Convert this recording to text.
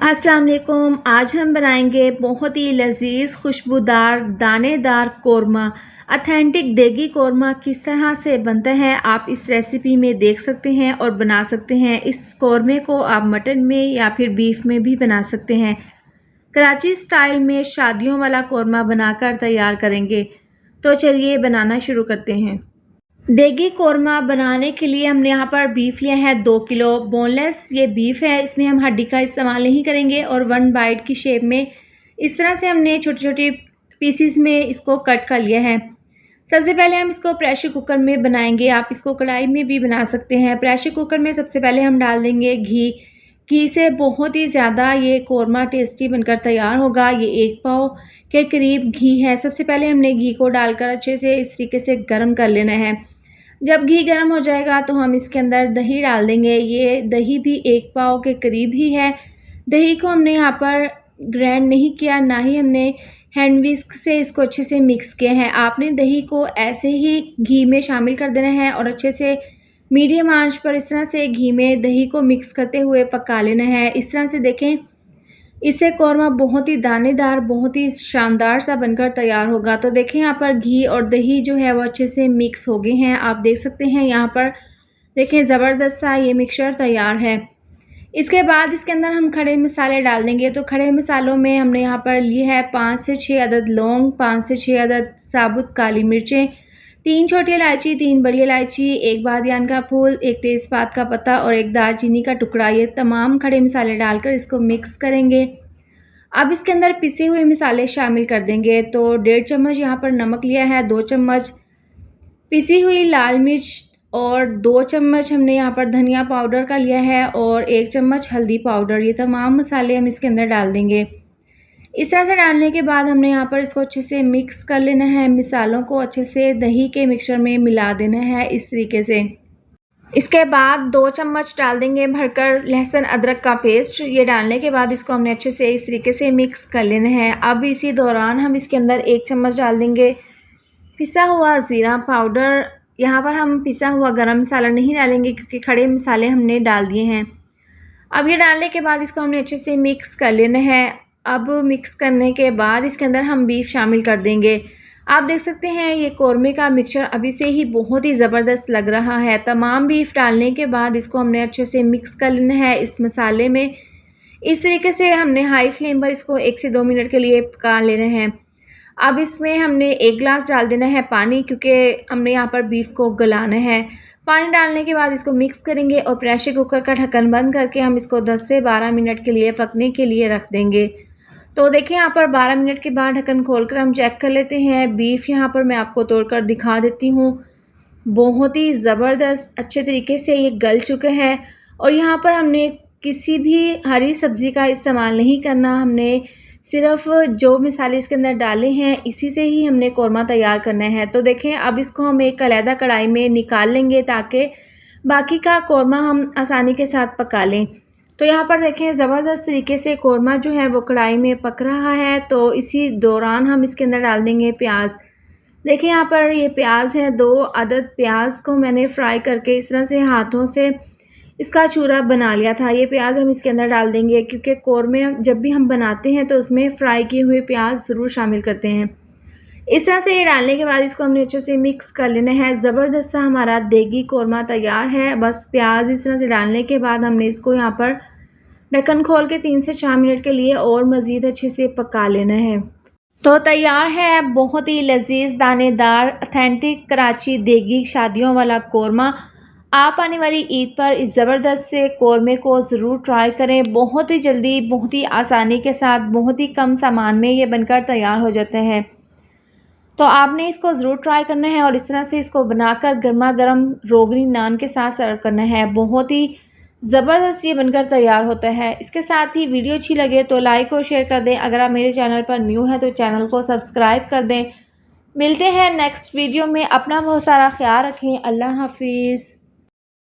अस्सलाम वालेकुम। आज हम बनाएंगे बहुत ही लजीज खुशबूदार दानेदार कोरमा। ऑथेंटिक देगी कोरमा किस तरह से बनता है आप इस रेसिपी में देख सकते हैं और बना सकते हैं। इस कोरमे को आप मटन में या फिर बीफ में भी बना सकते हैं। कराची स्टाइल में शादियों वाला कोरमा बनाकर तैयार करेंगे। तो चलिए बनाना शुरू करते हैं। देगी कोरमा बनाने के लिए हमने यहाँ पर बीफ लिया है 2 किलो। बोनलेस ये बीफ है, इसमें हम हड्डी का इस्तेमाल नहीं करेंगे और 1 बाइट की शेप में इस तरह से हमने छोटे छोटे पीसीस में इसको कट कर लिया है। सबसे पहले हम इसको प्रेशर कुकर में बनाएंगे। आप इसको कढ़ाई में भी बना सकते हैं। प्रेशर कुकर में सबसे पहले हम डाल देंगे घी। घी से बहुत ही ज़्यादा ये कोरमा टेस्टी बनकर तैयार होगा। ये 1 पाव के करीब घी है। सबसे पहले हमने घी को डालकर अच्छे से इस तरीके से गर्म कर लेना है। जब घी गर्म हो जाएगा तो हम इसके अंदर दही डाल देंगे। ये दही भी 1 पाव के करीब ही है। दही को हमने यहाँ पर ग्राइंड नहीं किया, ना ही हमने हैंड विस्क से इसको अच्छे से मिक्स किया है। आपने दही को ऐसे ही घी में शामिल कर देना है और अच्छे से मीडियम आंच पर इस तरह से घी में दही को मिक्स करते हुए पका लेना है। इस तरह से देखें, इससे कौरमा बहुत ही दानेदार, बहुत ही शानदार सा बनकर तैयार होगा। तो देखें यहाँ पर घी और दही जो है वो अच्छे से मिक्स हो गए हैं। आप देख सकते हैं यहाँ पर देखें ज़बरदस्त सा ये मिक्सचर तैयार है। इसके बाद इसके अंदर हम खड़े मसाले डाल देंगे। तो खड़े मसालों में हमने यहाँ पर लिए है 5 से 6 अदद लौंग, 5 से 6 अदद साबुत काली मिर्चें, 3 छोटी इलायची, 3 बड़ी इलायची, 1 बादियान का फूल, 1 तेज़पात का पत्ता और 1 दालचीनी का टुकड़ा। ये तमाम खड़े मसाले डालकर इसको मिक्स करेंगे। अब इसके अंदर पिसे हुए मसाले शामिल कर देंगे। तो 1.5 चम्मच यहाँ पर नमक लिया है, 2 चम्मच पिसी हुई लाल मिर्च और 2 चम्मच हमने यहाँ पर धनिया पाउडर का लिया है और 1 चम्मच हल्दी पाउडर। ये तमाम मसाले हम इसके अंदर डाल देंगे। इस तरह से डालने के बाद हमने यहाँ पर इसको अच्छे से मिक्स कर लेना है। मसालों को अच्छे से दही के मिक्सचर में मिला देना है इस तरीके से। इसके बाद 2 चम्मच डाल देंगे भरकर लहसुन अदरक का पेस्ट। ये डालने के बाद इसको हमने अच्छे से इस तरीके से मिक्स कर लेना है। अब इसी दौरान हम इसके अंदर 1 चम्मच डाल देंगे पिसा हुआ ज़ीरा पाउडर। यहाँ पर हम पिसा हुआ गरम मसाला नहीं डालेंगे क्योंकि खड़े मसाले हमने डाल दिए हैं। अब ये डालने के बाद इसको हमने अच्छे से मिक्स कर लेना है। अब मिक्स करने के बाद इसके अंदर हम बीफ शामिल कर देंगे। आप देख सकते हैं ये कोरमे का मिक्सचर अभी से ही बहुत ही ज़बरदस्त लग रहा है। तमाम बीफ डालने के बाद इसको हमने अच्छे से मिक्स कर लेना है इस मसाले में। इस तरीके से हमने हाई फ्लेम पर इसको 1 से 2 मिनट के लिए पका लेना है। अब इसमें हमने 1 गिलास डाल देना है पानी, क्योंकि हमने यहाँ पर बीफ को गलाना है। पानी डालने के बाद इसको मिक्स करेंगे और प्रेशर कुकर का ढक्कन बंद करके हम इसको 10 से 12 मिनट के लिए पकने के लिए रख देंगे। तो देखिए यहाँ पर 12 मिनट के बाद ढक्कन खोलकर हम चेक कर लेते हैं। बीफ यहाँ पर मैं आपको तोड़कर दिखा देती हूँ। बहुत ही ज़बरदस्त अच्छे तरीके से ये गल चुके हैं और यहाँ पर हमने किसी भी हरी सब्ज़ी का इस्तेमाल नहीं करना। हमने सिर्फ जो मसाले इसके अंदर डाले हैं इसी से ही हमने कोरमा तैयार करना है। तो देखें, अब इसको हम एक अलहदा कढ़ाई में निकाल लेंगे ताकि बाकी का कोरमा हम आसानी के साथ पका लें। तो यहाँ पर देखें ज़बरदस्त तरीके से कोरमा जो है वो कढ़ाई में पक रहा है। तो इसी दौरान हम इसके अंदर डाल देंगे प्याज। देखिए यहाँ पर ये प्याज है, 2 अदद प्याज को मैंने फ्राई करके इस तरह से हाथों से इसका चूरा बना लिया था। ये प्याज हम इसके अंदर डाल देंगे क्योंकि कोरमे जब भी हम बनाते हैं तो उसमें फ्राई किए हुए प्याज ज़रूर शामिल करते हैं। इस तरह से ये डालने के बाद इसको हमने अच्छे से मिक्स कर लेना है। ज़बरदस्त सा हमारा देगी कोरमा तैयार है। बस प्याज इस तरह से डालने के बाद हमने इसको यहाँ पर ढक्कन खोल के 3 से 4 मिनट के लिए और मज़ीद अच्छे से पका लेना है। तो तैयार है बहुत ही लजीज दानेदार ऑथेंटिक कराची देगी शादियों वाला कोरमा। आप आने वाली ईद पर इस ज़बरदस्त से कोरमे को ज़रूर ट्राई करें। बहुत ही जल्दी, बहुत ही आसानी के साथ, बहुत ही कम सामान में ये बनकर तैयार हो जाता है। तो आपने इसको ज़रूर ट्राई करना है और इस तरह से इसको बनाकर गर्मा गर्म रोगनी नान के साथ सर्व करना है। बहुत ही ज़बरदस्त ये बनकर तैयार होता है। इसके साथ ही वीडियो अच्छी लगे तो लाइक और शेयर कर दें। अगर आप मेरे चैनल पर न्यू हैं तो चैनल को सब्सक्राइब कर दें। मिलते हैं नेक्स्ट वीडियो में। अपना बहुत सारा ख्याल रखें। अल्लाह हाफिज़।